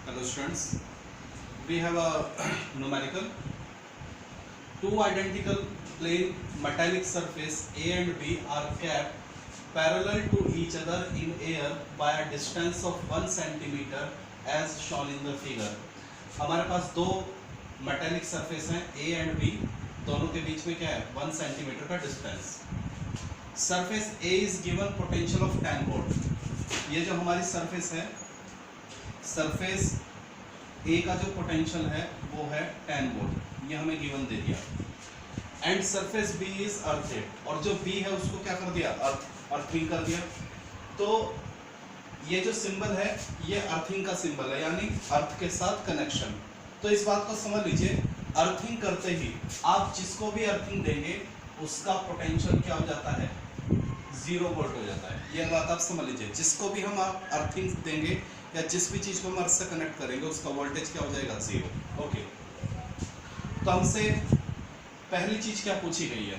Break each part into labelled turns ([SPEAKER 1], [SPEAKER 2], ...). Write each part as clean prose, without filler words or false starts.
[SPEAKER 1] Hello students, we have a numerical. Two identical plane metallic surface A and B are kept parallel to each other in air by a distance of 1 centimeter as shown in the figure. हमारे पास दो metallic surface हैं A and B, दोनों के बीच में क्या है 1 centimetre का distance. Surface A is given potential of 10 volt. ये जो हमारी सरफेस है, सरफेस A का जो पोटेंशियल है वो है 10 वोल्ट, ये हमें गिवन दे दिया. एंड सरफेस B इज अर्थेड, और जो B है उसको क्या कर दिया, अर्थिंग कर दिया. तो ये जो सिंबल है ये अर्थिंग का सिंबल है, यानी अर्थ के साथ कनेक्शन. तो इस बात को समझ लीजिए, अर्थिंग करते ही आप जिसको भी अर्थिंग देंगे उसका पोटेंशियल क्या हो जाता है, 0 वोल्ट हो जाता है. ये बात आप समझ लीजिए, जिसको भी हम आप अर्थिंग देंगे या जिस भी चीज़ को हम अर्थ से कनेक्ट करेंगे उसका वोल्टेज क्या हो जाएगा, 0. ओके, तो हमसे पहली चीज़ क्या पूछी गई है,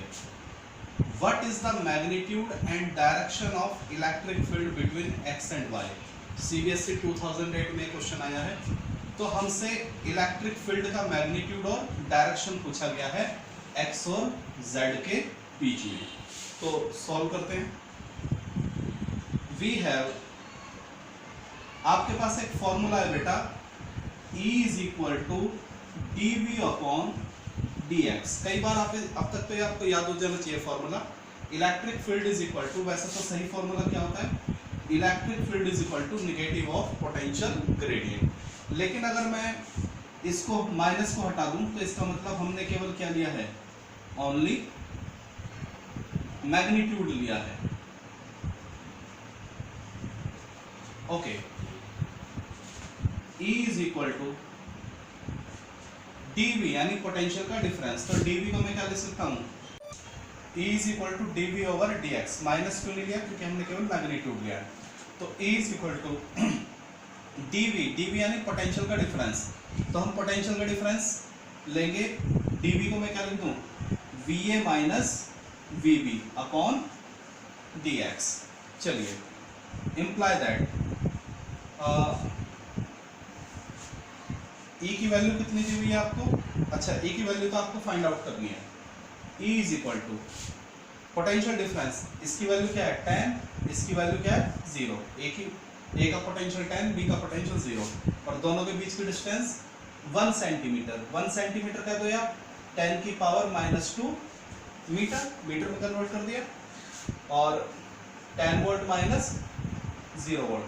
[SPEAKER 1] what is the magnitude and direction of electric field between X and Y. CBSE 2008 में क्वेश्चन आया है. तो हमसे इलेक्ट्रिक फील्ड का मैग्नीट्यूड और डायरेक्शन पूछा गया है एक्स और जेड के बीच में. तो सॉल्व करते हैं. वी हैव, आपके पास एक फॉर्मूला है बेटा, E is equal to dv upon dx. कई बार आप अब तक तो ये आपको याद हो जाना चाहिए formula. Electric field is equal to, वैसे तो सही फॉर्मूला क्या होता है, electric field is equal to negative of potential gradient. लेकिन अगर मैं इसको माइनस को हटा दूं तो इसका मतलब हमने केवल क्या लिया है, ओनली मैग्नीट्यूड लिया है. Okay, E is equal to dv यानी पोटेंशियल का डिफरेंस. तो dv को मैं क्या लिख सकता हूं, E is equal to dv over dx. Minus क्यों नहीं लिया, क्योंकि हमने केवल मैग्नीट्यूड लिया. तो E is equal to dv यानी पोटेंशियल का डिफरेंस. तो हम पोटेंशियल का डिफरेंस लेंगे, dv को मैं क्या लिख दूं, va minus vb upon dx. चलिए, इंप्लाई दैट E की वैल्यू कितनी दी हुई है आपको, अच्छा E की वैल्यू तो आपको फाइंड आउट करनी है. E is equal to potential difference, इसकी वैल्यू क्या है 10, इसकी वैल्यू क्या है 0. A का पोटेंशियल 10, B का पोटेंशियल 0, और दोनों के बीच की डिस्टेंस 1 सेंटीमीटर. 1 सेंटीमीटर का तो या 10 की पावर -2 मीटर, मीटर में कन्वर्ट कर दिया, और 10 वोल्ट माइनस 0 वोल्ट.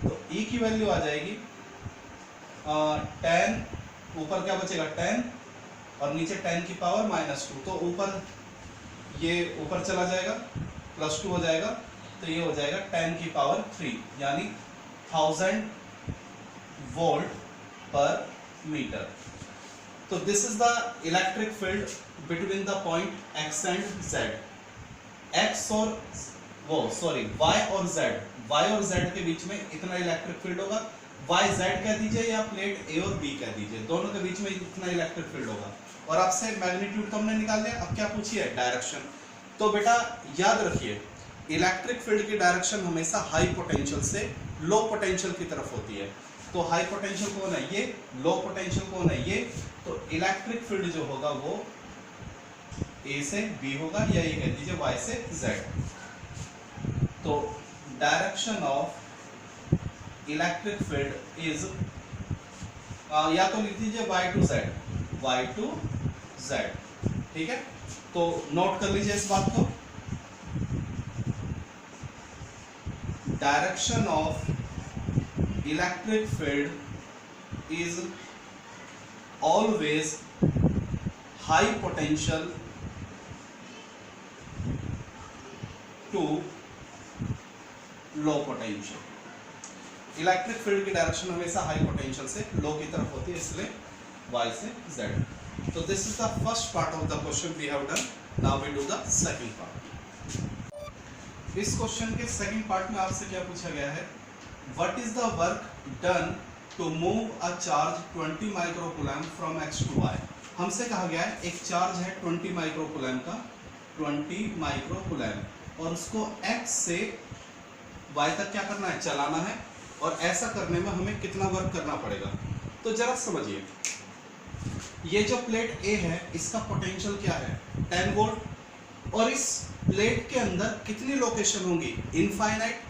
[SPEAKER 1] तो E की वैल्यू आ जाएगी 10, ऊपर क्या बचेगा 10, और नीचे 10 की पावर -2. तो ऊपर ये ऊपर चला जाएगा, +2 हो जाएगा, तो ये हो जाएगा 10 की पावर 3, यानी 1000 वोल्ट पर मीटर. तो this is the electric field between the point x and z. x और y और z, y और z के बीच में इतना इलेक्ट्रिक फील्ड होगा. y z कह दीजिए या प्लेट a और b कह दीजिए, दोनों के बीच में इतना इलेक्ट्रिक फील्ड होगा. और आपसे मैग्नीट्यूड तो हमने निकाल लिया, अब क्या पूछिए, डायरेक्शन. तो बेटा याद रखिए, इलेक्ट्रिक फील्ड की डायरेक्शन हमेशा हाई पोटेंशियल से लो पोटेंशियल की तरफ होती है. तो हाई पोटेंशियल कौन है, ये. लो पोटेंशियल कौन है, ये. तो इलेक्ट्रिक फील्ड जो होगा वो a से b होगा, या ये कह दीजिए y से z. तो direction of electric field is, या तो लिख दीजिए y to z. ठीक है, तो नोट कर लीजिए इस बात को. Direction of electric field is always high potential to low potential. Electric field की डायरेक्शन हमेशा हाई पोटेंशियल से लो की तरफ होती है, इसलिए y से z. तो this is the first part of the question we have done. Now we do the second part. इस क्वेश्चन के सेकंड पार्ट में आपसे क्या पूछा गया है, what is the work done to move a charge 20 microcoulomb from x to y. हमसे कहा गया है एक चार्ज है 20 माइक्रोकूलम का, 20 माइक्रोकूलम, और उसको x से y तक क्या करना है, चलाना है. और ऐसा करने में हमें कितना वर्क करना पड़ेगा। तो जरा समझिए, ये जो प्लेट ए है इसका पोटेंशियल क्या है 10 वोल्ट, और इस प्लेट के अंदर कितनी लोकेशन होंगी इनफाइनाइट।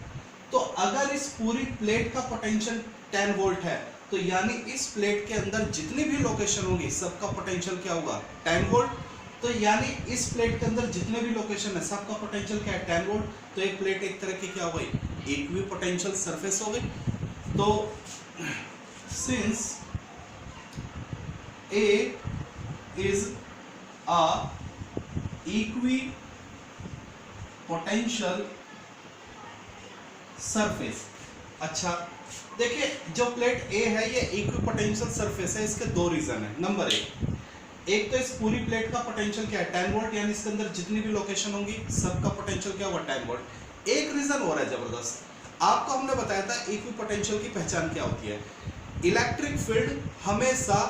[SPEAKER 1] तो अगर इस पूरी प्लेट का पोटेंशियल 10 वोल्ट है तो यानी इस प्लेट के अंदर जितनी भी लोकेशन होगी सबका पोटेंशियल क्या होगा 10 वोल्ट। तो यानी इस प्लेट के अंदर जितने भी लोकेशन है सबका पोटेंशियल क्या है 10 वोल्ट। तो ये प्लेट एक तरह की क्या हो गई इक्वी पोटेंशियल सरफेस हो गई। तो since A is a equi potential surface। अच्छा देखिए, जो प्लेट A है ये इक्वी पोटेंशियल सरफेस है, इसके दो रीजन है। नंबर एक तो इस पूरी प्लेट का पोटेंशियल क्या है 10 वोल्ट, यानी इसके अंदर जितनी भी लोकेशन होंगी सबका पोटेंशियल क्या होगा 10 वोल्ट। एक रीजन और है जबरदस्त, आपको हमने बताया था इक्वी पोटेंशियल की पहचान क्या होती है। इलेक्ट्रिक फील्ड हमेशा,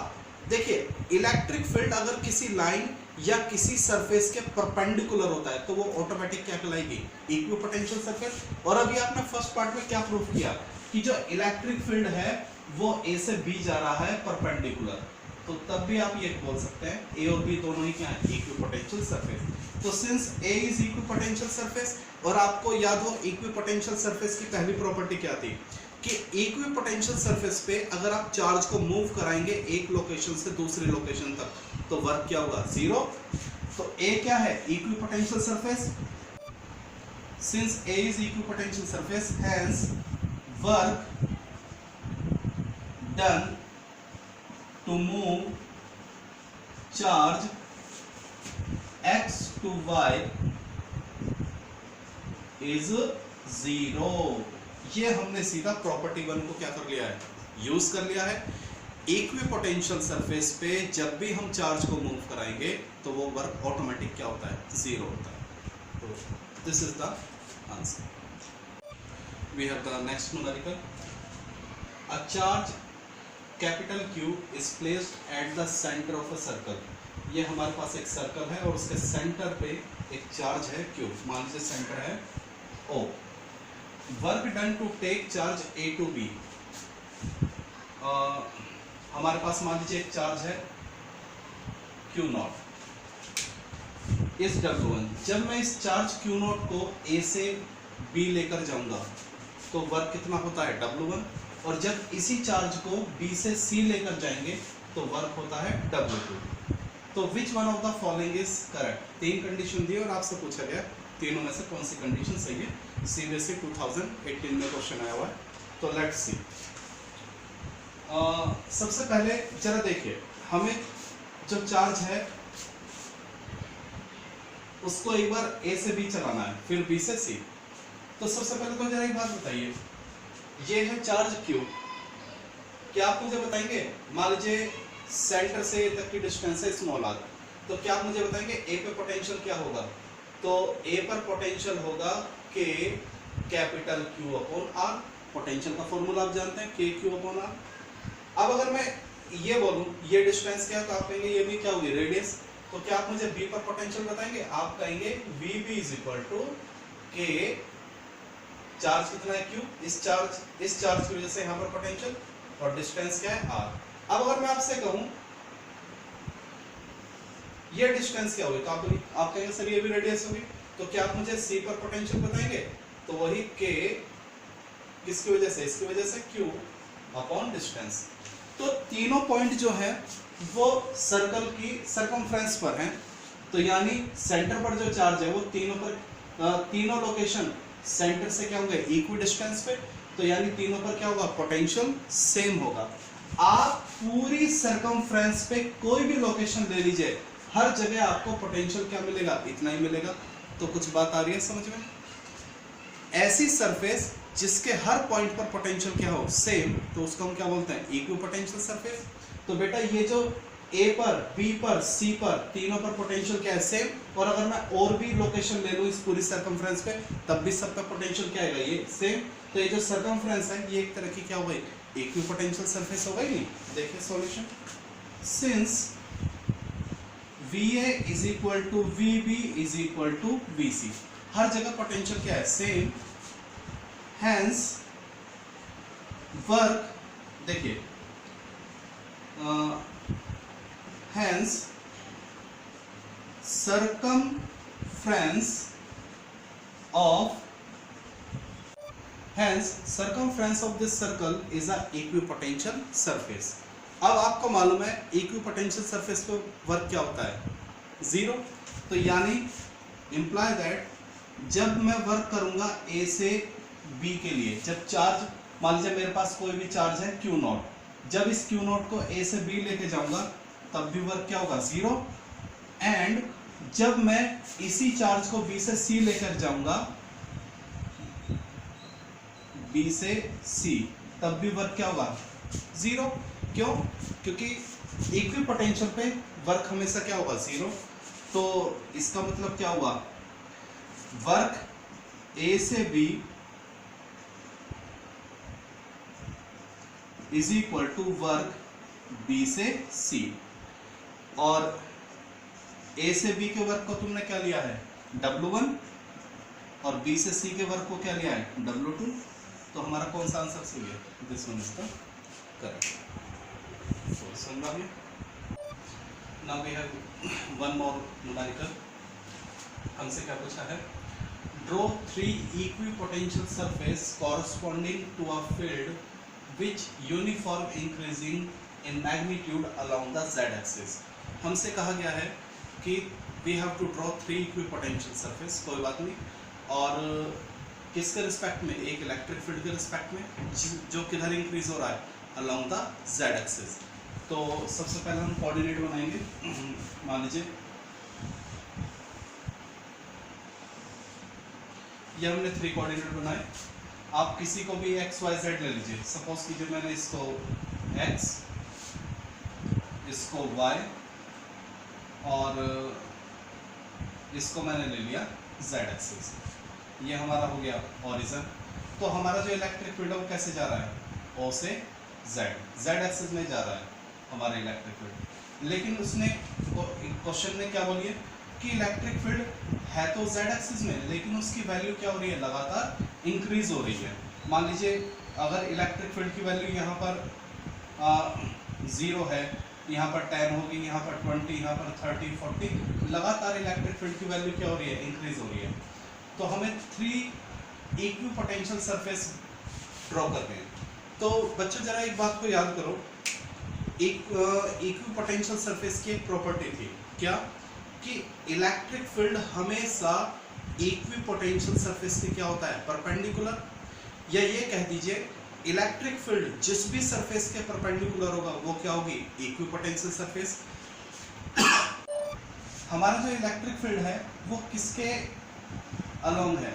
[SPEAKER 1] देखिए इलेक्ट्रिक फील्ड अगर किसी लाइन या किसी सरफेस के परपेंडिकुलर होता है तो वो ऑटोमेटिक क्या कहलाएगी इक्वी पोटेंशियल सरफेस। और अभी आपने फर्स्ट पार्ट में क्या प्रूफ किया कि जो इलेक्ट्रिक फील्ड है वो ए से बी जा रहा है परपेंडिकुलर, तो तब भी आप ये बोल सकते हैं ए और बी दोनों ही क्या है इक्वी पोटेंशियल सरफेस। तो since A is equipotential surface, और आपको याद हो इक्वी पोटेंशियल सरफेस की पहली प्रॉपर्टी क्या थी कि इक्वी पोटेंशियल सरफेस पे अगर आप चार्ज को मूव कराएंगे एक लोकेशन से दूसरी लोकेशन तक तो वर्क क्या होगा जीरो। तो ए क्या है equipotential surface. Since A is equipotential surface hence work done to move charge x to y is zero. ये हमने सीधा प्रॉपर्टी 1 को क्या कर लिया है यूज कर लिया है। इक्वी पोटेंशियल सरफेस पे जब भी हम चार्ज को मूव कराएंगे तो वो वर्क ऑटोमेटिक क्या होता है जीरो होता है। तो this is the answer. We have the next numerical. A charge capital Q is placed at the centre of a circle. ये हमारे पास एक सर्कल है और उसके सेंटर पे एक चार्ज है Q, मान लीजिए सेंटर है O। Work done to take charge A to B। हमारे पास मान लीजिए एक चार्ज है Q0 इस W1। जब मैं इस चार्ज Q0 को A से B लेकर जाऊंगा तो वर्क कितना होता है W1, और जब इसी चार्ज को B से C लेकर जाएंगे तो वर्क होता है W2। तो which one of the following is correct. 3 condition दी और आपसे पूछा गया तीनों में से कौन सी कंडीशन सही है। सीबीएसई 2018 में क्वेश्चन आया हुआ है। तो लेट्स सी। सबसे पहले जरा देखिए, हमें जो चार्ज है उसको एक बार A से B चलाना है फिर B से C। तो सबसे पहले तो जरा एक बात बताइए, ये है चार्ज Q, क्या आप मुझे बताएंगे मान लीजिए सेंटर से A तक की डिस्टेंस है स्मॉल r, तो क्या आप मुझे बताएंगे A पे पोटेंशियल क्या होगा। तो A पर पोटेंशियल होगा K capital Q upon R। Potential का फॉर्मूला आप जानते हैं K Q अपॉन R। अब अगर मैं ये बोलूं ये डिस्टेंस क्या है तो आप कहेंगे ये भी क्या होगी रेडियस। तो क्या आप मुझे B पर पोटेंशियल बताएंगे, आप कहेंगे VB is equal to K, charge कितना है Q, इस चार्ज की वजह से यहाँ पर पोटेंशियल, और डिस्टेंस क्या है R। अब अगर मैं आपसे कहूं ये डिस्टेंस क्या होगी तो आप कहेंगे सर ये भी रेडियस होगी। तो क्या आप मुझे C पर पोटेंशियल बताएंगे, तो वही K किसकी वजह से, इसकी वजह से Q अपॉन डिस्टेंस। तो तीनों पॉइंट जो है वो सर्कल की सरकमफ्रेंस पर हैं। तो यानी सेंटर पर जो चार्ज है वो तीनों लोकेशन सेंटर से क्या होंगे इक्वी डिस्टेंस पे, तो यानी तीनों पर क्या होगा पोटेंशियल सेम होगा। आप पूरी सरकमफ्रेंस पे कोई भी लोकेशन ले लीजिए, हर जगह आपको पोटेंशियल क्या मिलेगा, इतना ही मिलेगा। तो कुछ बात आ रही है समझ में। ऐसी सरफेस जिसके हर पॉइंट पर पोटेंशियल क्या हो सेम, तो उसको हम क्या बोलते हैं इक्वी पोटेंशियल सरफेस। तो बेटा ये जो A पर B पर C पर तीनों पर पोटेंशियल क्या है सेम, और अगर मैं और भी लोकेशन ले लूँ इस पूरी सरकमफ्रेंस पे तब भी सब पे पोटेंशियल क्या आएगा ये सेम। तो ये जो सरकमफ्रेंस है ये एक तरह की क्या हो गई इक्वी पोटेंशियल सरफेस हो गई। नहीं देखिए solution. Since VA is equal to VB is equal to VC, हर जगह पोटेंशियल क्या है सेम, हैंस वर्क, देखिए hence circumference of this circle is a equipotential surface. अब आपको मालूम है इक्विपोटेंशियल सरफेस पे वर्क क्या होता है, जीरो। तो यानी इंप्लाई दैट जब मैं वर्क करूंगा ए से बी के लिए, जब चार्ज, मान लीजिए मेरे पास कोई भी चार्ज है Q नॉट, जब इस Q नॉट को ए से बी लेके जाऊंगा तब भी वर्क क्या होगा, जीरो। एंड जब मैं इसी चार्ज को बी से सी लेकर जाऊंगा, बी से सी, तब भी वर्क क्या होगा, जीरो। क्यों? क्योंकि इक्विपोटेंशियल पे वर्क हमेशा क्या होगा, जीरो। तो इसका मतलब क्या हुआ, वर्क ए से B is equal to work B से सी। और ए से बी के वर्क को तुमने क्या लिया है, W1, और बी से सी के वर्क को क्या लिया है, W2। तो हमारा कौन सा आंसर सही है, this one is the correct. So समझा गया। Now we have one more numerical. हमसे क्या पूछा है, draw 3 equipotential surface corresponding to a field which uniform increasing in magnitude along the z-axis. हमसे कहा गया है कि we have to draw 3 equipotential surface, कोई बात नहीं, और किसके रिस्पेक्ट में, एक इलेक्ट्रिक फील्ड के रिस्पेक्ट में जो किधर इंक्रीज हो रहा है, along the z-axis। तो सबसे पहले हम कोऑर्डिनेट बनाएंगे। मान लीजिए ये हमने 3 कोऑर्डिनेट बनाए, आप किसी को भी x y z ले लीजिए। सपोज कीजिए मैंने इसको x, इसको y और इसको मैंने ले लिया z एक्सिस। ये हमारा हो गया ओरिजिन। तो हमारा जो इलेक्ट्रिक फील्ड है वो कैसे जा रहा है, O से z एक्सिस में जा रहा है हमारा इलेक्ट्रिक फील्ड। लेकिन उसने क्वेश्चन में क्या बोलिए कि इलेक्ट्रिक फील्ड है तो z एक्सिस में, लेकिन उसकी वैल्यू क्या हो रही है, लगातार इंक्रीज हो रही है। मान लीजिए अगर इलेक्ट्रिक फील्ड की वैल्यू यहाँ पर 0 है, यहाँ पर 10 होगी, यहाँ पर 20, यहाँ पर 30, 40, लगातार इलेक्ट्रिक फील्ड की वैल्यू क्या हो रही है, इंक्रीज हो रही है। तो हमें 3 इक्विपोटेंशियल सरफेस ड्रॉ करते हैं। तो बच्चों जरा एक बात को याद करो, इक्विपोटेंशियल सरफेस की एक प्रॉपर्टी थी क्या, कि इलेक्ट्रिक फील्ड हमेशा इक्विपोटेंशियल सरफेस के क्या होता है, परपेंडिकुलर। या ये कह दीजिए इलेक्ट्रिक फील्ड जिस भी सरफेस के परपेंडिकुलर होगा वो क्या होगी, इक्विपोटेंशियल सरफेस। हमारा जो इलेक्ट्रिक फील्ड है वो किसके अलोंग है,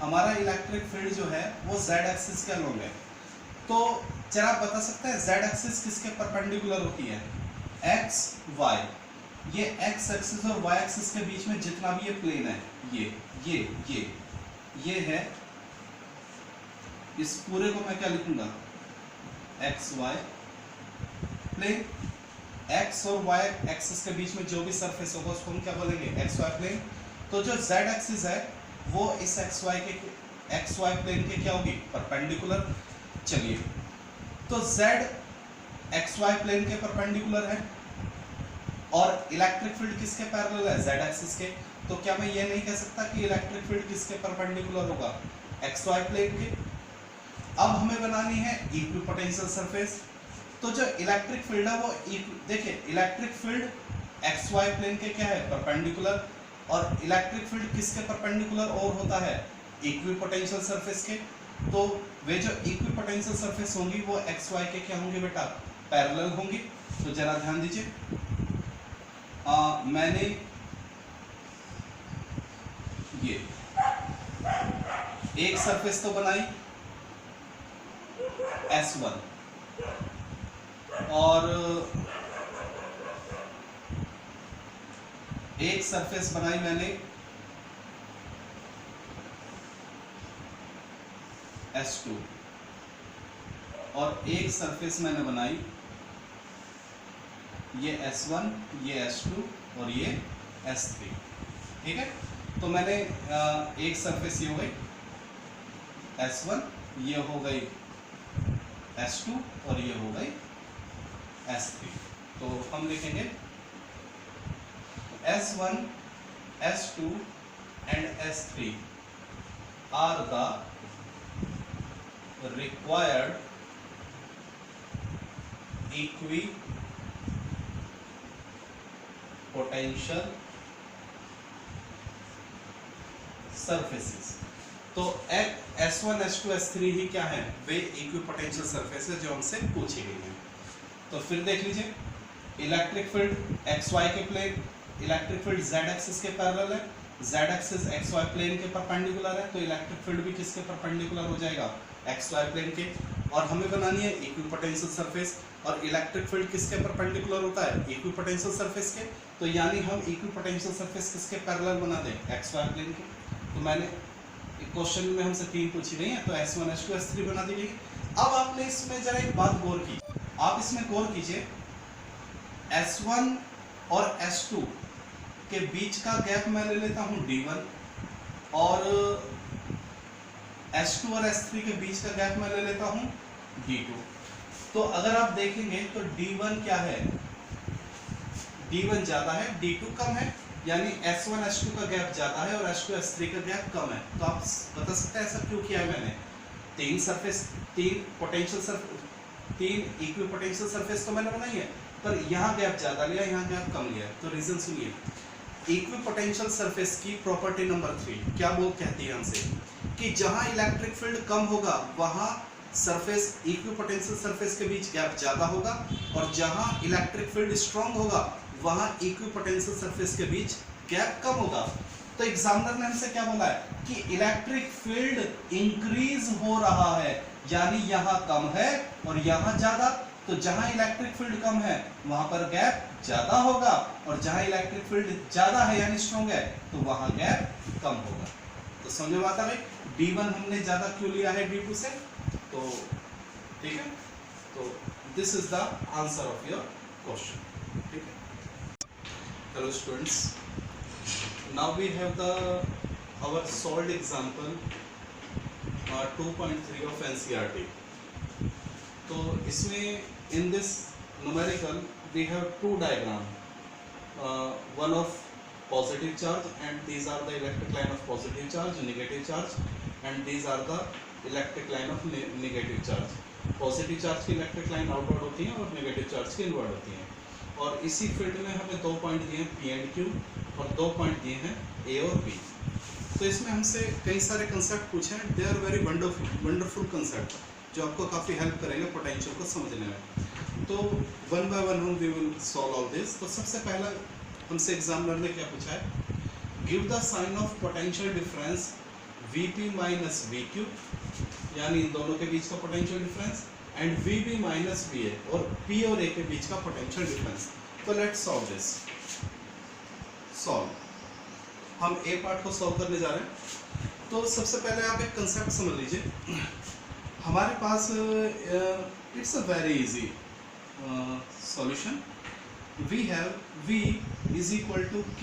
[SPEAKER 1] हमारा इलेक्ट्रिक फील्ड जो है वो z एक्सिस के अलोंग है। तो जरा आप बता सकते हैं z एक्सिस किसके परपेंडिकुलर होती है, x y। ये x एक्सिस और y एक्सिस के बीच में जितना भी ये प्लेन है, ये है, इस पूरे को मैं क्या लिखूंगा, x y प्लेन। x और y एक्सिस के बीच में जो भी सरफेस होगा उसको हम क्या बोलेंगे, x y प्लेन। तो जो z एक्सिस है वो इस x y प्लेन के क्या होगी, परपेंडिकुलर। चलिए तो z x y प्लेन के परपेंडिकुलर है और इलेक्ट्रिक फील्ड किसके पैरेलल है, z एक्सिस के। तो क्या मैं ये नहीं कह सकता कि इलेक्ट्रिक फील्ड किसके परपेंडिकुलर होगा, x y प्लेन के। अब हमें बनानी है इक्विपोटेंशियल सरफेस। तो जो इलेक्ट्रिक फील्ड है वो देखिए electric field X Y plane के क्या है, परपेंडिकुलर। और इलेक्ट्रिक फील्ड किसके परपेंडिकुलर और होता है, इक्विपोटेंशियल सरफेस के। तो वे जो इक्विपोटेंशियल सरफेस होंगी वो एक्स वाई के क्या होंगे बेटा, पैरेलल होंगी। तो जरा ध्यान दीजिए, मैंने ये एक सरफेस तो बनाई S1 और एक सरफेस बनाई मैंने S2 और एक सरफेस मैंने बनाई ये S1, ये S2 और ये S3। ठीक है, तो मैंने एक सरफेस ये हो गई S1, ये हो गई S2 और ये हो गई S3। तो हम लिखेंगे S1, S2 and S3 are the required equipotential surfaces। तो S1, S2, S3 ही क्या है, वे इक्विपोटेंशियल सरफेस है जो हमसे पूछी गई है। तो फिर देख लीजिए, इलेक्ट्रिक फील्ड XY के plane, electric field Z axis के पैरेलल है, Z एक्सिस XY प्लेन के परपेंडिकुलर है, तो इलेक्ट्रिक फील्ड भी किसके परपेंडिकुलर हो जाएगा, XY प्लेन के। और हमें बनानी है इक्विपोटेंशियल सरफेस, और इलेक्ट्रिक फील्ड किसके परपेंडिकुलर होता है, इक्विपोटेंशियल सरफेस के। तो यानी हम इक्विपोटेंशियल सरफेस किसके पैरेलल बना दें, XY प्लेन के। तो मैंने क्वेश्चन में हमसे 3 पूछी गई है, तो S1, S2, S3 बना दी गई। अब आपने इसमें जरा एक बात गौर की, आप इसमें गौर कीजिए, S1 और S2 के बीच का गैप मैं ले लेता हूं D1, और S2 और S3 के बीच का गैप मैं ले लेता हूं D2। तो अगर आप देखेंगे तो D1 क्या है, D1 ज्यादा है, D2 कम है, यानी S1 S2 का गैप ज्यादा है और S2 S3 का गैप कम है। तो आप बता सकते हैं ऐसा क्यों किया है मैंने। 3 surface, 3 potential surface, 3 equipotential surface तो मैंने बनाई है, पर यहाँ गैप ज्यादा लिया, यहाँ गैप कम लिया। तो रीजन सुनिए, इक्विपोटेंशियल सरफेस की प्रॉपर्टी नंबर 3 क्या वो कहती है हमसे कि जहां इलेक्ट्रिक फील्ड कम होगा वहां सरफेस, इक्विपोटेंशियल सरफेस के बीच गैप ज्यादा होगा, और जहां इलेक्ट्रिक फील्ड स्ट्रांग होगा वहां इक्विपोटेंशियल सरफेस के बीच गैप कम होगा। तो एग्जामिनर ने हमसे क्या बोला है कि इलेक्ट्रिक फील्ड इंक्रीज हो रहा है, यानी यहां कम है और यहां ज्यादा। तो जहां इलेक्ट्रिक फील्ड कम है वहां पर गैप ज्यादा होगा, और जहां इलेक्ट्रिक फील्ड ज्यादा है यानी स्ट्रांग है तो वहां गैप कम होगा। तो समझ में आता है, D1 हमने ज्यादा क्यों लिया है D2 से। तो ठीक है, तो this is the answer of your question. ठीक है, hello students, now we have the our solved example 2.3 of NCERT। तो इसमें in this numerical we have 2 diagram, one of positive charge and these are the electric line of positive charge, negative charge, and these are the electric line of negative charge। Positive charge की electric line outward होती है और negative charge की inward होती है। और इसी field में हमें 2 पॉइंट दिए हैं P एंड Q, और 2 पॉइंट दिए हैं A और B। तो इसमें हमसे कई सारे कंसेप्ट पूछे हैं, they are very wonderful concept जो आपको काफ़ी हेल्प करेंगे पोटेंशियल को समझने में। तो वन बाय वन हम we will solve all this. तो सबसे पहला हमसे एग्जामिनर ने क्या पूछा है, give the sign of potential difference Vp minus VQ, यानी इन दोनों के बीच का potential difference, and Vb minus Va, और P और A के बीच का पोटेंशियल डिफरेंस। तो लेट्स सॉल्व दिस। सॉल्व, हम A पार्ट को सॉल्व करने जा रहे हैं। तो सबसे पहले आप एक कंसेप्ट समझ लीजिए, हमारे पास it's a very easy solution. We have V is equal to K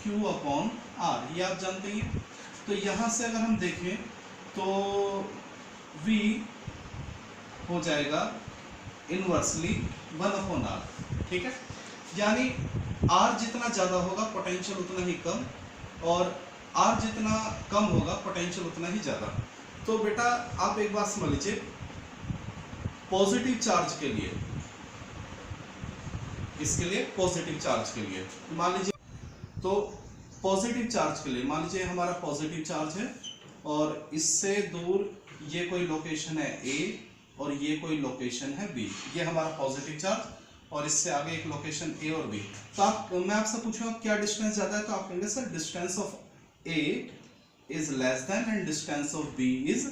[SPEAKER 1] Q upon R, ये आप जानते हैं। तो यहाँ से अगर हम देखें तो V हो जाएगा इनवर्सली 1 अपॉन R। ठीक है, यानी R जितना ज़्यादा होगा पोटेंशियल उतना ही कम, और R जितना कम होगा पोटेंशियल उतना ही ज़्यादा। तो बेटा आप एक बात समझ लीजिए, पॉजिटिव चार्ज के लिए, इसके लिए पॉजिटिव चार्ज के लिए मान लीजिए, तो पॉजिटिव चार्ज के लिए मान लीजिए हमारा पॉजिटिव चार्ज है, और इससे दूर ये कोई लोकेशन है A और ये कोई लोकेशन है B, ये हमारा पॉजिटिव चार्ज, और इससे आगे एक लोकेशन A और B। तो मैं आपसे पूछूंगा क्या डिस्टेंस ज्यादा है, तो आप कहेंगे sir distance of A is less than and distance of B is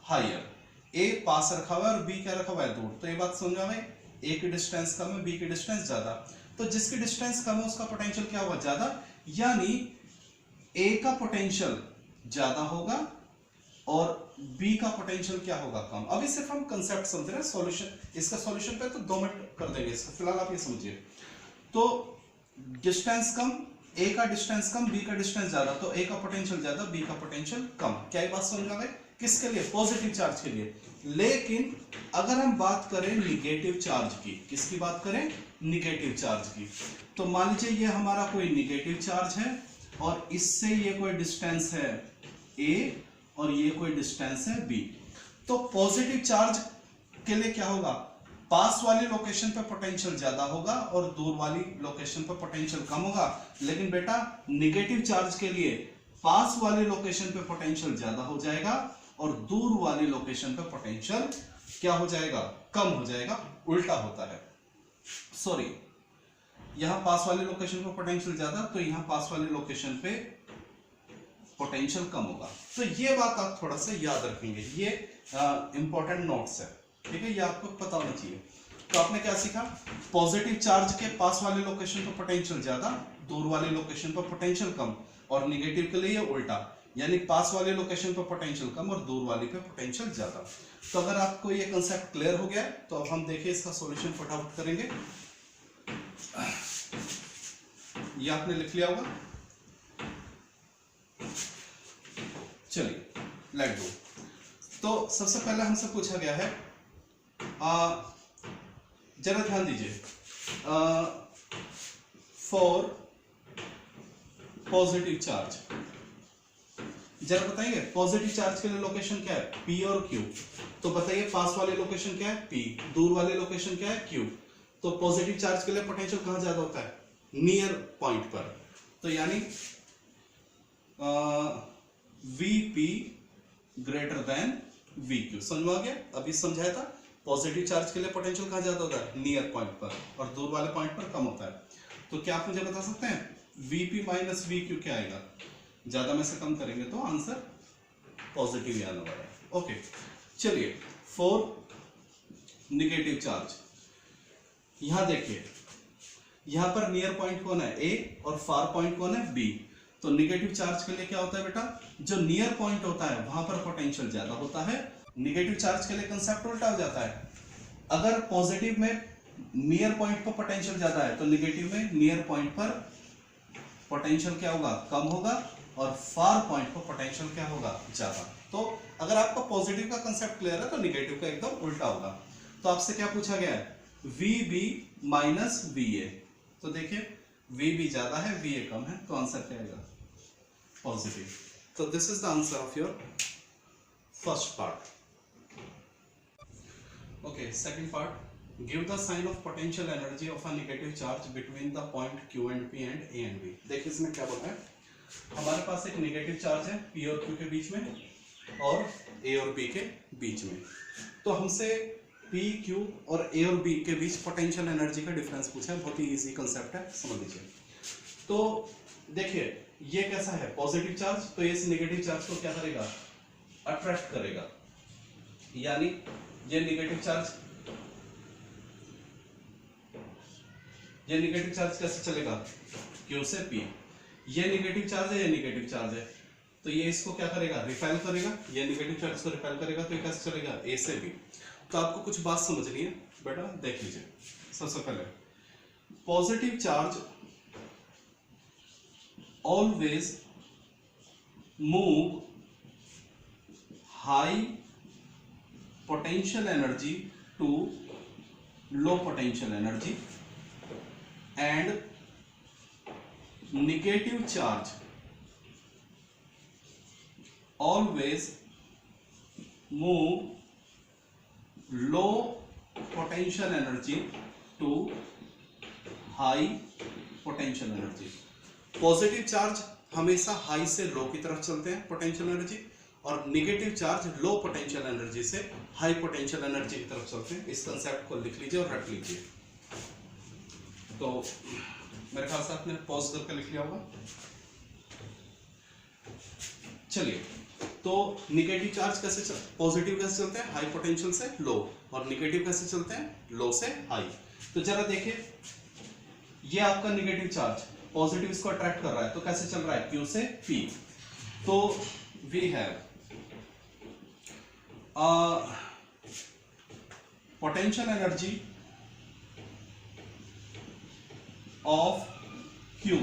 [SPEAKER 1] higher. A पास रखा हुआ है और B क्या रखा हुआ है, दूर। तो ये बात समझ में आ गई, A की डिस्टेंस कम है, B की डिस्टेंस ज्यादा। तो जिसकी डिस्टेंस कम है उसका पोटेंशियल क्या हुआ, ज्यादा, यानी A का पोटेंशियल ज्यादा होगा और B का पोटेंशियल क्या होगा, कम। अभी सिर्फ हम कंसेप्ट समझ रहे हैं, सॉल्यूशन, इसका सॉल्यूशन पे तो 2 मिनट कर देंगे इसका, फिलहाल आप ये समझिए। तो डिस्टेंस कम ए का डिस्टेंस कम, बी का डिस्टेंस ज्यादा, तो ए का पोटेंशियल ज्यादा, बी का पोटेंशियल कम। क्या ये बात समझ आ गई? किसके लिए? पॉजिटिव चार्ज के लिए। लेकिन अगर हम बात करें निगेटिव चार्ज की, किसकी बात करें? निगेटिव चार्ज की। तो मान लीजिए ये हमारा कोई निगेटिव चार्ज है और इससे ये कोई डिस्टेंस है ए और ये कोई डिस्टेंस है बी। तो पॉजिटिव चार्ज के लिए क्या होगा? पास वाली लोकेशन पे पोटेंशियल ज्यादा होगा और दूर वाली लोकेशन पे पोटेंशियल कम होगा। लेकिन बेटा निगेटिव चार्ज के लिए पास वाली लोकेशन पे पोटेंशियल ज्यादा हो जाएगा और दूर वाली लोकेशन पे पोटेंशियल क्या हो जाएगा? कम हो जाएगा। उल्टा होता है, सॉरी, यहां पास वाली लोकेशन पे पोटेंशियल ज्यादा, तो यहां पास वाली लोकेशन पे पोटेंशियल कम होगा। तो ये बात आप थोड़ा सा याद रखेंगे, ये इंपॉर्टेंट नोट्स है, ठीक है, ये आपको पता होना चाहिए। तो आपने क्या सीखा? पॉजिटिव चार्ज के पास वाले लोकेशन पर पोटेंशियल ज्यादा, दूर वाले लोकेशन पर पोटेंशियल कम, और निगेटिव के लिए उल्टा, यानी पास वाले लोकेशन पर पोटेंशियल कम और दूर वाले पे पोटेंशियल ज्यादा। तो अगर आपको ये कंसेप्ट क्लियर हो गया तो अब हम देखिए इसका सॉल्यूशन फटाफट करेंगे। ये आपने लिख लिया होगा, चलिए लेट गो। तो सबसे पहले हमसे पूछा गया है, जरा ध्यान दीजिए, फॉर पॉजिटिव चार्ज, जरा बताइए पॉजिटिव चार्ज के लिए लोकेशन क्या है? P और Q। तो बताइए पास वाले लोकेशन क्या है? P, दूर वाले लोकेशन क्या है? Q। तो पॉजिटिव चार्ज के लिए पोटेंशियल कहां ज्यादा होता है? नियर पॉइंट पर। तो यानी Vp ग्रेटर देन Vq। समझ में आ गया? अभी समझाया था, पॉजिटिव चार्ज के लिए पोटेंशियल कहां ज्यादा होता है? नियर पॉइंट पर, और दूर वाले पॉइंट पर कम होता है। तो क्या आप मुझे बता सकते हैं Vp माइनस Vq क्या आएगा? ज्यादा में से कम करेंगे तो आंसर पॉजिटिव ही आने वाला है। ओके, चलिए फॉर निगेटिव चार्ज, यहां देखिए, यहां पर नियर पॉइंट कौन है? ए, और फार पॉइंट कौन है? बी। तो निगेटिव चार्ज के लिए क्या होता है बेटा? जो नियर पॉइंट होता है वहां पर पोटेंशियल ज्यादा होता है। निगेटिव चार्ज के लिए कंसेप्ट उल्टा हो जाता है। अगर पॉजिटिव में नियर पॉइंट पर पोटेंशियल ज्यादा है तो निगेटिव में नियर पॉइंट पर पोटेंशियल क्या होगा? कम होगा, और फार पॉइंट पर पोटेंशियल क्या होगा? ज्यादा। तो अगर आपका पॉजिटिव का कंसेप्ट क्लियर है तो निगेटिव का एकदम उल्टा होगा। तो आपसे क्या पूछा गया है? Vb minus Va। तो देखिए Vb ज्यादा है, Va कम है, तो आंसर क्या आएगा? पॉजिटिव। तो this is the answer of your first part. Okay, second part, give the sign of potential energy of a negative charge between the point Q and P and A and B। देखिए इसमें क्या बोला है, हमारे पास एक negative charge है P और Q के बीच में और A और B के बीच में। तो हमसे P, Q और A और B के बीच पोटेंशियल एनर्जी का डिफरेंस पूछा है। बहुत ही इजी कंसेप्ट है, समझ लीजिए। तो देखिए ये कैसा है? पॉजिटिव चार्ज, तो ये इस नेगेटिव चार्ज को क्या करेगा? अट्रैक्ट करेगा। यानी ये नेगेटिव चार्ज, ये नेगेटिव चार्ज कैसे चलेगा? Q से P। ये नेगेटिव चार्ज है, ये नेगेटिव चार्ज है, तो ये इसको क्या करेगा? रिपेल करेगा। ये नेगेटिव चार्ज को रिपेल करेगा, तो ये कैसे चलेगा? A से B। तो आपको कुछ बात समझनी है बेटा, देख लीजिए। सबसे पहले positive charge always move high potential energy to low potential energy, and negative charge always move low potential energy to high potential energy। Positive charge हमेशा हाई से लो की तरफ चलते हैं पोटेंशियल एनर्जी, और नेगेटिव चार्ज लो potential energy से high potential energy की तरफ चलते हैं। इस कंसेप्ट को लिख लीजिए और रख लीजिए। तो मेरे ख्याल से आपने पॉज करके लिख लिया होगा। चलिए, तो नेगेटिव चार्ज कैसे पॉजिटिव कैसे चलते हैं? हाई पोटेंशियल से लो, और नेगेटिव कैसे चलते हैं? लो से हाई। तो जरा देखिए, ये आपका नेगेटिव चार्ज पॉजिटिव इसको अट्रैक्ट कर रहा है, तो कैसे चल रहा है? Q से P। तो we have potential energy of Q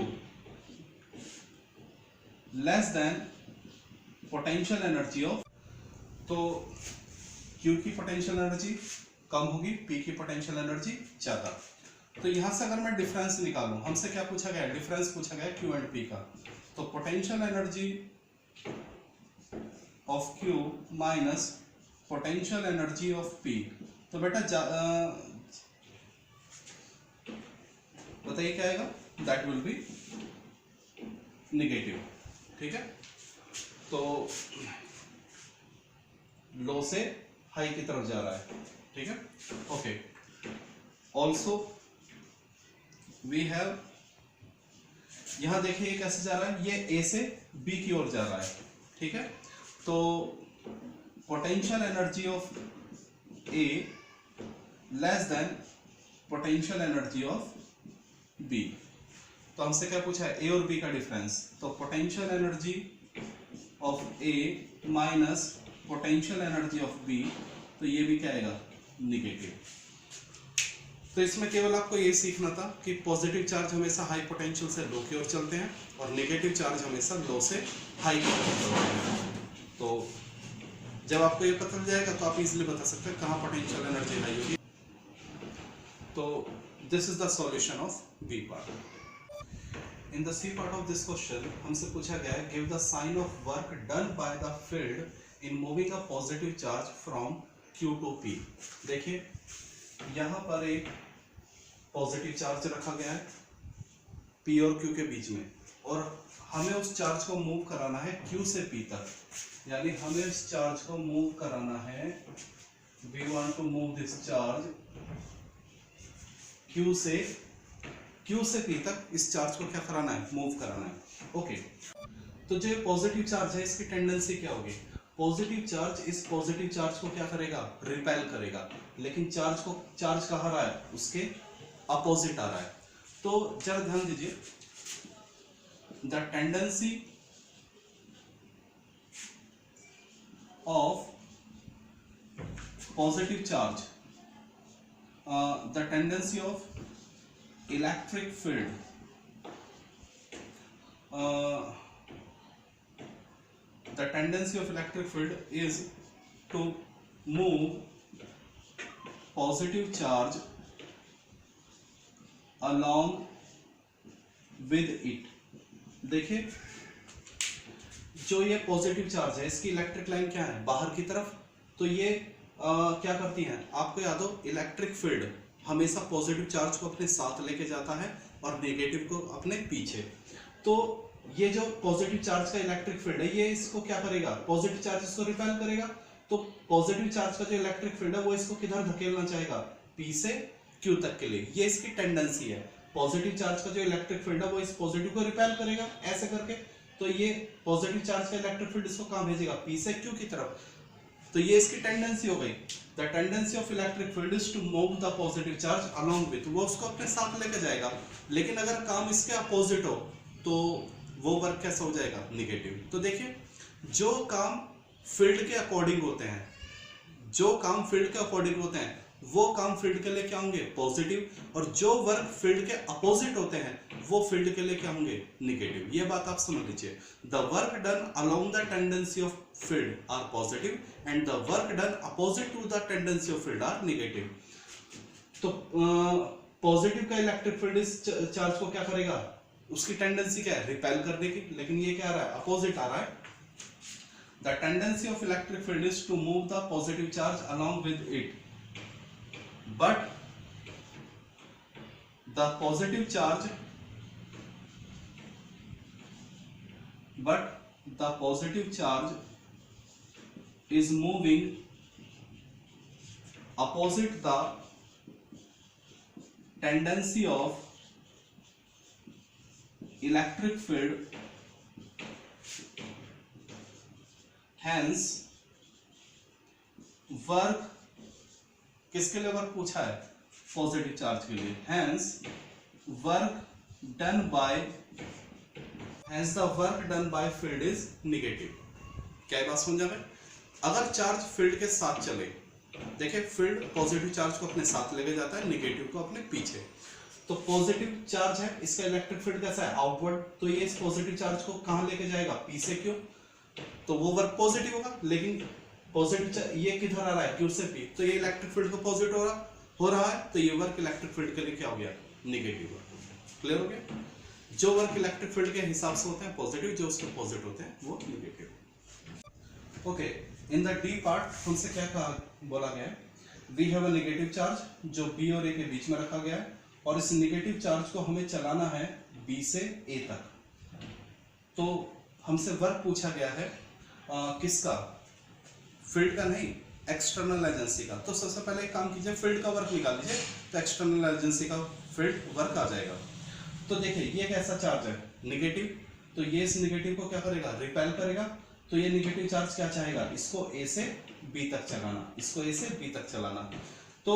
[SPEAKER 1] less than potential energy of, तो Q की पोटेंशियल एनर्जी कम होगी, P की पोटेंशियल एनर्जी ज्यादा। तो यहां से अगर मैं डिफरेंस निकालूं, हमसे क्या पूछा गया है, डिफरेंस पूछा गया है Q एंड P का, तो potential energy of Q minus potential energy of P, तो बेटा बताइए क्या आएगा, दैट विल बी नेगेटिव। ठीक है, तो लो से हाई की तरफ जा रहा है। ठीक है, ओके। ऑल्सो वी हैव, यहां देखिए कैसे जा रहा है, ये ए से बी की ओर जा रहा है। ठीक है, तो potential energy of A less than potential energy of B. तो हमसे क्या पूछा है, ए और बी का डिफरेंस, तो potential energy of A minus potential energy of B, तो ये भी क्या आएगा, निगेटिव। तो इसमें केवल आपको ये सीखना था कि पॉजिटिव चार्ज हमेशा हाई पोटेंशियल से लो की ओर चलते हैं और नेगेटिव चार्ज हमेशा लो से हाई की ओर चलते हैं। तो जब आपको ये पता चल जाएगा तो आप इजीली बता सकते हैं कहाँ पोटेंशियल एनर्जी हाई होगी। तो this is the solution of B part. In the C part of this question हमसे पूछा गया है, give the sign of work done by the field in moving a positive charge from Q to P। देखिए यहाँ पर एक positive charge रखा गया है P और Q के बीच में, और हमें उस चार्ज को मूव कराना है Q से P तक, यानी हमें इस चार्ज को मूव कराना है, we want to move this charge Q से P तक, इस चार्ज को क्या कराना है, मूव कराना है। ओके, तो जो पॉजिटिव चार्ज है इसकी टेंडेंसी क्या होगी, पॉजिटिव चार्ज इस पॉजिटिव चार्ज को क्या करेगा, रिपेल करेगा, लेकिन चार्ज कहाँ रहा है, उसके अपोजिट आ रहा है। तो जरा ध्यान दीजिए, the tendency of positive charge, the tendency of electric field, the tendency of electric field is to move positive charge along with it। देखिए जो ये पॉजिटिव चार्ज है इसकी इलेक्ट्रिक लाइन क्या है, बाहर की तरफ, तो ये क्या करती है, आपको याद हो इलेक्ट्रिक फील्ड हमेशा पॉजिटिव चार्ज को अपने साथ लेके जाता है और नेगेटिव को अपने पीछे। तो ये जो पॉजिटिव चार्ज का इलेक्ट्रिक फील्ड है ये इसको क्या करेगा, पॉजिटिव चार्ज इसको रिपेल करेगा, तो पॉजिटिव चार्ज का जो इलेक्ट्रिक फील्ड है वो इसको किधर धकेलना चाहेगा, P से Q तक के लिए, ये इसकी टेंडेंसी है। पॉजिटिव चार्ज का जो इलेक्ट्रिक फील्ड है वो इस पॉजिटिव को रिपेल करेगा ऐसे करके, तो ये पॉजिटिव चार्ज का इलेक्ट्रिक फील्ड इसको कहां भेजेगा, P से Q की तरफ, तो ये इसकी टेंडेंसी हो गई। The tendency of electric field is to move the positive charge along with, वो उसको अपने साथ लेकर जाएगा, लेकिन अगर काम इसके अपोजिट हो तो वो वर्क कैसा हो जाएगा, निगेटिव। तो देखिए जो काम फील्ड के अकॉर्डिंग होते हैं, जो काम फील्ड के अकॉर्डिंग होते हैं वो काम फील्ड के लिए क्या होंगे, पॉजिटिव, और जो वर्क फील्ड के अपोजिट होते हैं वो फील्ड के लिए क्या होंगे, निगेटिव। ये बात आप समझ लीजिए, the work done along the tendency of field are positive and the work done opposite to the tendency of field are negative. तो पॉजिटिव का इलेक्ट्रिक फील्ड इस चार्ज को क्या करेगा, उसकी टेंडेंसी क्या है, रिपेल करने की, लेकिन ये क्या आ रहा है, अपोजिट आ रहा है। The tendency of electric field is to move the positive charge along with it, but the positive charge is moving opposite the tendency of electric field, hence work किसके लिए वर्क पूछा है, पॉजिटिव चार्ज के लिए, hence work done by field is negative। क्या बात समझ में, अगर चार्ज फील्ड के साथ चले, देखिए फील्ड पॉजिटिव चार्ज को अपने साथ लेके जाता है, नेगेटिव को अपने पीछे, तो पॉजिटिव चार्ज है, इसका इलेक्ट्रिक फील्ड कैसा है, आउटवर्ड, तो ये इस पॉजिटिव चार्ज को कहां लेके जाएगा, पी से क्यू, तो वो वर्क पॉजिटिव होगा। लेकिन पॉजिटिव ये किधर आ रहा है, क्यू से पी, तो ये इलेक्ट्रिक फील्ड को पॉजिटिव हो रहा है, तो ये वर्क इलेक्ट्रिक फील्ड के लिए क्या हो गया, नेगेटिव वर्क। क्लियर हो गया। जो वर्क इलेक्ट्रिक फील्ड के हिसाब से होते हैं पॉजिटिव, जो उसके अपोजिट होते हैं वो negative. Okay, in the D part हमसे क्या कहा, बोला गया है, we have a negative charge जो बी और ए के बीच में रखा गया है, और इस नेगेटिव चार्ज को हमें चलाना है बी से ए तक। तो हमसे वर्क पूछा गया है किसका, फील्ड का नहीं, एक्सटर्नल एजेंसी का। तो सबसे पहले एक काम कीजिए, फील्ड का वर्क निकाल लीजिए, तो एक्सटर्नल एजेंसी का फील्ड वर्क आ जाएगा। तो देखिए ये कैसा चार्ज है, नेगेटिव, तो ये इस नेगेटिव को क्या करेगा, रिपेल करेगा। तो ये नेगेटिव चार्ज क्या चाहेगा, इसको ए से बी तक चलाना, इसको ए से बी तक चलाना। तो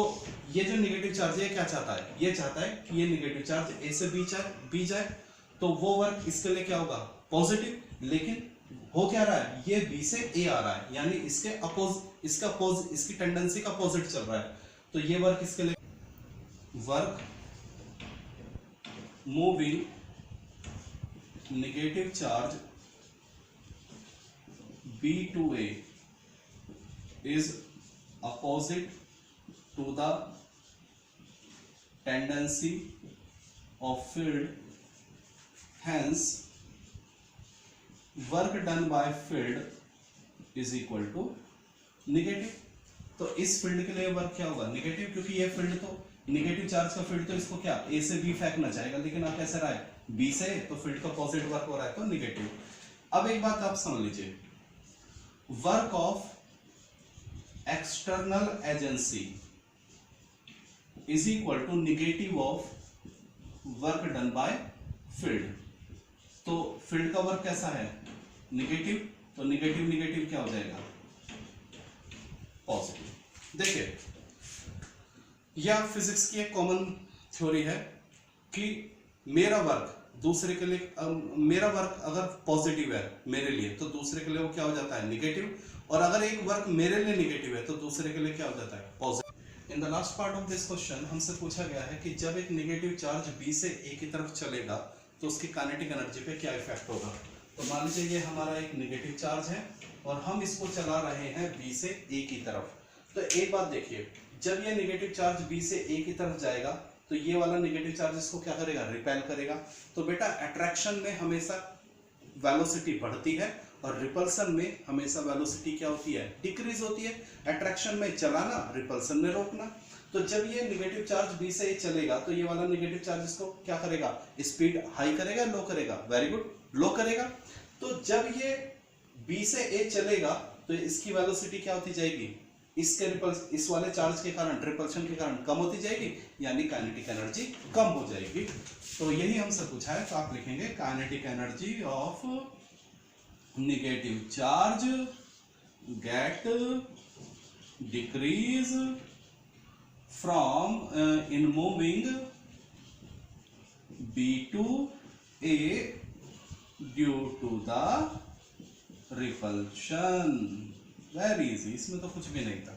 [SPEAKER 1] ये जो नेगेटिव चार्ज है क्या चाहता है, ये चाहता है कि ये नेगेटिव चार्ज ए से बी जाए, तो वो वर्क इसके लिए क्या होगा, पॉजिटिव। लेकिन हो क्या रहा है, ये बी से ए आ रहा है, यानी इसकी टेंडेंसी का अपोजिट चल रहा है। तो ये वर्क इसके लिए, work moving negative charge B to A is opposite to the tendency of field, hence work done by field is equal to negative। तो इस फील्ड के लिए वर्क क्या होगा, नेगेटिव, क्योंकि ये फील्ड तो नेगेटिव चार्ज का फील्ड तो इसको क्या ए से बी फेंकना चाहेगा, लेकिन आप कैसे रहा है, बी से, तो फील्ड का पॉजिटिव वर्क हो रहा है, तो नेगेटिव। अब एक बात आप समझ लीजिए, work of external agency is equal to negative of work done by field. तो फील्ड का वर्क कैसा है, नेगेटिव, तो नेगेटिव नेगेटिव क्या हो जाएगा, पॉजिटिव। देखिए यह फिजिक्स की एक कॉमन थ्योरी है कि मेरा वर्क दूसरे के लिए, मेरा वर्क अगर पॉजिटिव है मेरे लिए, तो दूसरे के लिए वो क्या हो जाता है, नेगेटिव, और अगर एक वर्क मेरे लिए नेगेटिव है तो दूसरे के लिए क्या हो जाता है, positive. In the last part of this question हमसे पूछा गया है कि जब एक नेगेटिव चार्ज बी से ए की तरफ चलेगा तो उसकी काइनेटिक एनर्जी पे क्या इफेक्ट होगा। तो मान लीजिए ये हमारा एक नेगेटिव चार्ज है और हम इसको चला रहे हैं बी से ए की तरफ। तो एक बात देखिए, जब ये नेगेटिव चार्ज बी से ए की तरफ जाएगा तो ये वाला नेगेटिव चार्ज इसको क्या करेगा, रिपेल करेगा। तो बेटा अट्रैक्शन में हमेशा वेलोसिटी बढ़ती है और रिपल्सन में हमेशा वेलोसिटी क्या होती है, डिक्रीज होती है। अट्रैक्शन में चलाना, रिपल्सन में रोकना। तो जब ये नेगेटिव चार्ज बी से ए चलेगा तो ये वाला नेगेटिव चार्ज इसको क्या करेगा, स्पीड हाई करेगा, लो करेगा, वेरी गुड, लो करेगा। तो जब ये बी से ए चलेगा तो इसकी वेलोसिटी क्या होती जाएगी, इस वाले चार्ज के कारण, रिपल्शन के कारण कम होती जाएगी, यानी काइनेटिक एनर्जी कम हो जाएगी। तो यही हमसे पूछा है, तो आप लिखेंगे kinetic energy of negative charge get decrease from in moving B to A due to the repulsion. Very easy, इसमें तो कुछ भी नहीं था।